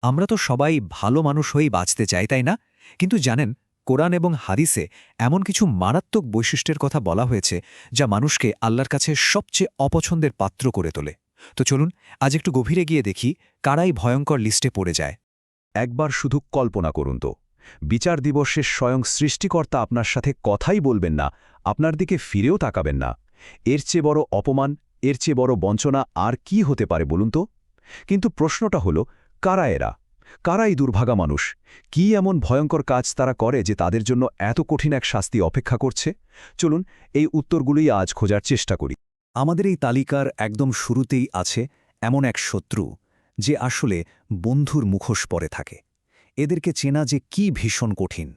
আমরা তো সবাই ভালো মানুষ হয়েই বাঁচতে চাই, তাই না? কিন্তু জানেন, কোরআন এবং হাদিসে এমন কিছু মারাত্মক বৈশিষ্ট্যের কথা বলা হয়েছে যা মানুষকে আল্লাহর কাছে সবচেয়ে অপছন্দের পাত্র করে তোলে। তো চলুন আজ একটু গভীরে গিয়ে দেখি কারাই ভয়ঙ্কর লিস্টে পড়ে যায়। একবার শুধু কল্পনা করুন তো, বিচার দিবসে স্বয়ং সৃষ্টিকর্তা আপনার সাথে কথাই বলবেন না, আপনার দিকে ফিরেও তাকাবেন না। এর চেয়ে বড় অপমান, এর চেয়ে বড় বঞ্চনা আর কি হতে পারে বলুন তো? কিন্তু প্রশ্নটা হলো, কারা এরা? কারা এই দুর্ভাগা মানুষ? কি এমন ভয়ঙ্কর কাজ তারা করে যে তাদের জন্য এত কঠিন এক শাস্তি অপেক্ষা করছে? চলুন এই উত্তরগুলোই আজ খোঁজার চেষ্টা করি। আমাদের এই তালিকার একদম শুরুতেই আছে এমন এক শত্রু যে আসলে বন্ধুর মুখোশ পরে থাকে। এদেরকে চেনা যে কি ভীষণ কঠিন।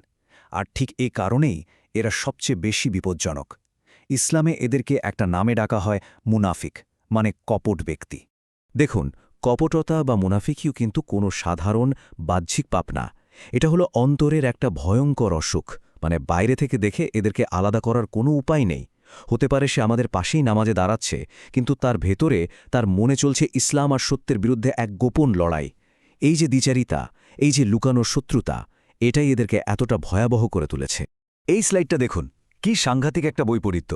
আর ঠিক এ কারণেই এরা সবচেয়ে বেশি বিপজ্জনক। ইসলামে এদেরকে একটা নামে ডাকা হয় মুনাফিক, মানে কপট ব্যক্তি। দেখুন, কপটতা বা মুনাফিকিও কিন্তু কোনো সাধারণ বাহ্যিক পাপ না। এটা হলো অন্তরের একটা ভয়ঙ্কর অসুখ। মানে বাইরে থেকে দেখে এদেরকে আলাদা করার কোনো উপায় নেই। হতে পারে সে আমাদের পাশেই নামাজে দাঁড়াচ্ছে, কিন্তু তার ভেতরে তার মনে চলছে ইসলাম আর সত্যের বিরুদ্ধে এক গোপন লড়াই। এই যে দ্বিচারিতা, এই যে লুকানোর শত্রুতা, এটাই এদেরকে এতটা ভয়াবহ করে তুলেছে। এই স্লাইডটা দেখুন, কি সাংঘাতিক একটা বৈপরীত্য।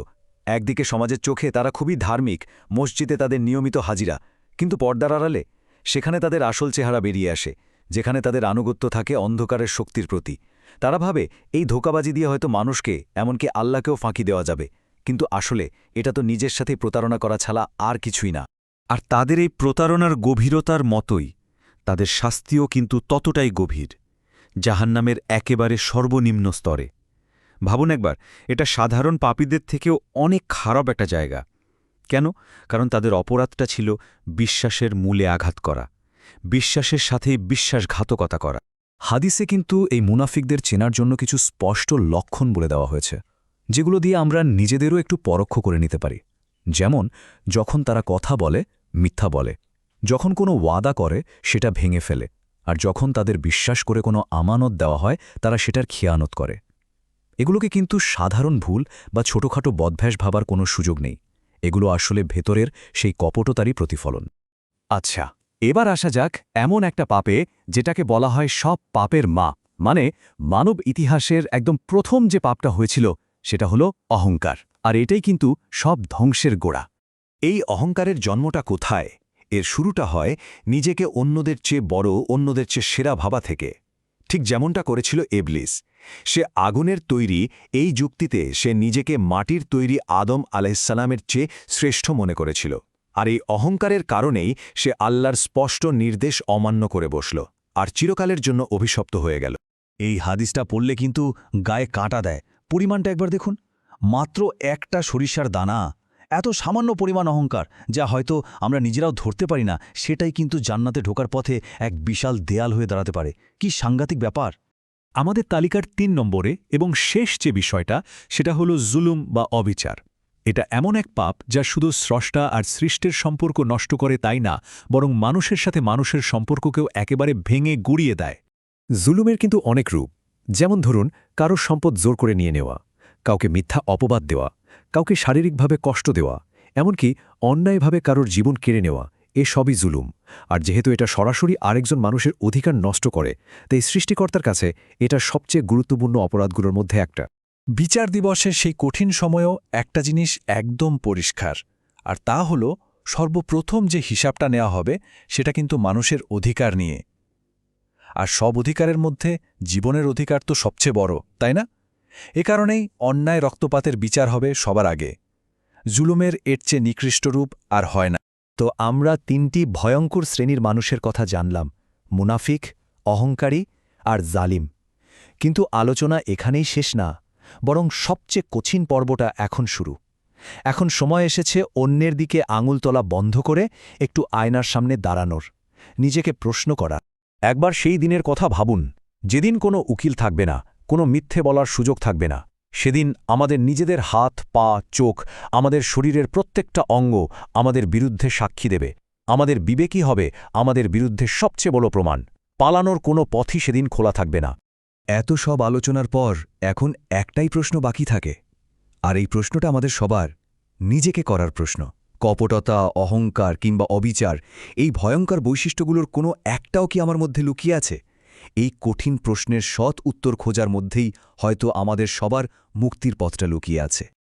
একদিকে সমাজের চোখে তারা খুবই ধার্মিক, মসজিদে তাদের নিয়মিত হাজিরা, কিন্তু পর্দার আড়ালে সেখানে তাদের আসল চেহারা বেরিয়ে আসে, যেখানে তাদের আনুগত্য থাকে অন্ধকারের শক্তির প্রতি। তারা ভাবে এই ধোঁকাবাজি দিয়ে হয়তো মানুষকে, এমনকি আল্লাহকেও ফাঁকি দেওয়া যাবে, কিন্তু আসলে এটা তো নিজের সাথেই প্রতারণা করা ছাড়া আর কিছুই না। আর তাদের এই প্রতারণার গভীরতার মতোই তাদের শাস্তিও কিন্তু ততটাই গভীর, জাহান্নামের একেবারে সর্বনিম্ন স্তরে। ভাবুন একবার, এটা সাধারণ পাপীদের থেকেও অনেক খারাপ একটা জায়গা। কেন? কারণ তাদের অপরাধটা ছিল বিশ্বাসের মূলে আঘাত করা, বিশ্বাসের সাথেই বিশ্বাসঘাতকতা করা। হাদিসে কিন্তু এই মুনাফিকদের চেনার জন্য কিছু স্পষ্ট লক্ষণ বলে দেওয়া হয়েছে, যেগুলো দিয়ে আমরা নিজেদেরও একটু পরোক্ষ করে নিতে পারি। যেমন, যখন তারা কথা বলে, মিথ্যা বলে; যখন কোনো ওয়াদা করে, সেটা ভেঙে ফেলে; আর যখন তাদের বিশ্বাস করে কোনো আমানত দেওয়া হয়, তারা সেটার খেয়ানত করে। এগুলোকে কিন্তু সাধারণ ভুল বা ছোটখাটো বদভ্যাস ভাবার কোনো সুযোগ নেই। এগুলো আসলে ভেতরের সেই কপটতারই প্রতিফলন। আচ্ছা, এবার আসা যাক এমন একটা পাপে যেটাকে বলা হয় সব পাপের মা, মানে মানব ইতিহাসের একদম প্রথম যে পাপটা হয়েছিল সেটা হলো অহংকার। আর এটাই কিন্তু সব ধ্বংসের গোড়া। এই অহংকারের জন্মটা কোথায়? এর শুরুটা হয় নিজেকে অন্যদের চেয়ে বড়, অন্যদের চেয়ে সেরা ভাবা থেকে। ঠিক যেমনটা করেছিল ইবলিস। সে আগুনের তৈরি এই যুক্তিতে সে নিজেকে মাটির তৈরি আদম আলাইহিসসালামের চেয়ে শ্রেষ্ঠ মনে করেছিল। আর এই অহংকারের কারণেই সে আল্লাহর স্পষ্ট নির্দেশ অমান্য করে বসল, আর চিরকালের জন্য অভিশপ্ত হয়ে গেল। এই হাদিসটা পড়লে কিন্তু গায়ে কাঁটা দেয়। পরিমাণটা একবার দেখুন, মাত্র একটা সরিষার দানা। এত সামান্য পরিমাণ অহংকার, যা হয়তো আমরা নিজেরাও ধরতে পারি না, সেটাই কিন্তু জান্নাতে ঢোকার পথে এক বিশাল দেয়াল হয়ে দাঁড়াতে পারে। কি সাংঘাতিক ব্যাপার! আমাদের তালিকার ৩ নম্বরে এবং শেষ যে বিষয়টা, সেটা হলো জুলুম বা অবিচার। এটা এমন এক পাপ যা শুধু স্রষ্টা আর সৃষ্টির সম্পর্ক নষ্ট করে তাই না, বরং মানুষের সাথে মানুষের সম্পর্ককেও একেবারে ভেঙে গুড়িয়ে দেয়। জুলুমের কিন্তু অনেক রূপ। যেমন ধরুন, কারোর সম্পদ জোর করে নিয়ে নেওয়া, কাউকে মিথ্যা অপবাদ দেওয়া, কাউকে শারীরিকভাবে কষ্ট দেওয়া, এমনকি অন্যায়ভাবে কারোর জীবন কেড়ে নেওয়া, এ সবই জুলুম। আর যেহেতু এটা সরাসরি আরেকজন মানুষের অধিকার নষ্ট করে, তাই সৃষ্টিকর্তার কাছে এটা সবচেয়ে গুরুত্বপূর্ণ অপরাধগুলোর মধ্যে একটা। বিচার দিবসের সেই কঠিন সময়েও একটা জিনিস একদম পরিষ্কার, আর তা হল সর্বপ্রথম যে হিসাবটা নেওয়া হবে সেটা কিন্তু মানুষের অধিকার নিয়ে। আর সব অধিকারের মধ্যে জীবনের অধিকার তো সবচেয়ে বড়, তাই না? এ কারণেই অন্যায় রক্তপাতের বিচার হবে সবার আগে। জুলুমের এর চেয়ে নিকৃষ্ট রূপ আর হয় না। তো আমরা ৩টি ভয়ঙ্কর শ্রেণীর মানুষের কথা জানলাম: মুনাফিক, অহংকারী আর জালিম। কিন্তু আলোচনা এখানেই শেষ না, বরং সবচেয়ে কঠিন পর্বটা এখন শুরু। এখন সময় এসেছে অন্যের দিকে আঙুল তোলা বন্ধ করে একটু আয়নার সামনে দাঁড়ানোর, নিজেকে প্রশ্ন করা। একবার সেই দিনের কথা ভাবুন, যেদিন কোনো উকিল থাকবে না, কোনো মিথ্যে বলার সুযোগ থাকবে না। সেদিন আমাদের নিজেদের হাত, পা, চোখ, আমাদের শরীরের প্রত্যেকটা অঙ্গ আমাদের বিরুদ্ধে সাক্ষী দেবে। আমাদের বিবেকই হবে আমাদের বিরুদ্ধে সবচেয়ে বড় প্রমাণ। পালানোর কোনো পথই সেদিন খোলা থাকবে না। এত সব আলোচনার পর এখন একটাই প্রশ্ন বাকি থাকে, আর এই প্রশ্নটা আমাদের সবার নিজেকে করার প্রশ্ন। কপটতা, অহংকার কিংবা অবিচার, এই ভয়ঙ্কর বৈশিষ্ট্যগুলোর কোনো একটাও কি আমার মধ্যে লুকিয়ে আছে? এই কঠিন প্রশ্নের সৎ উত্তর খোঁজার মধ্যেই হয়তো আমাদের সবার মুক্তির পথটা লুকিয়ে আছে।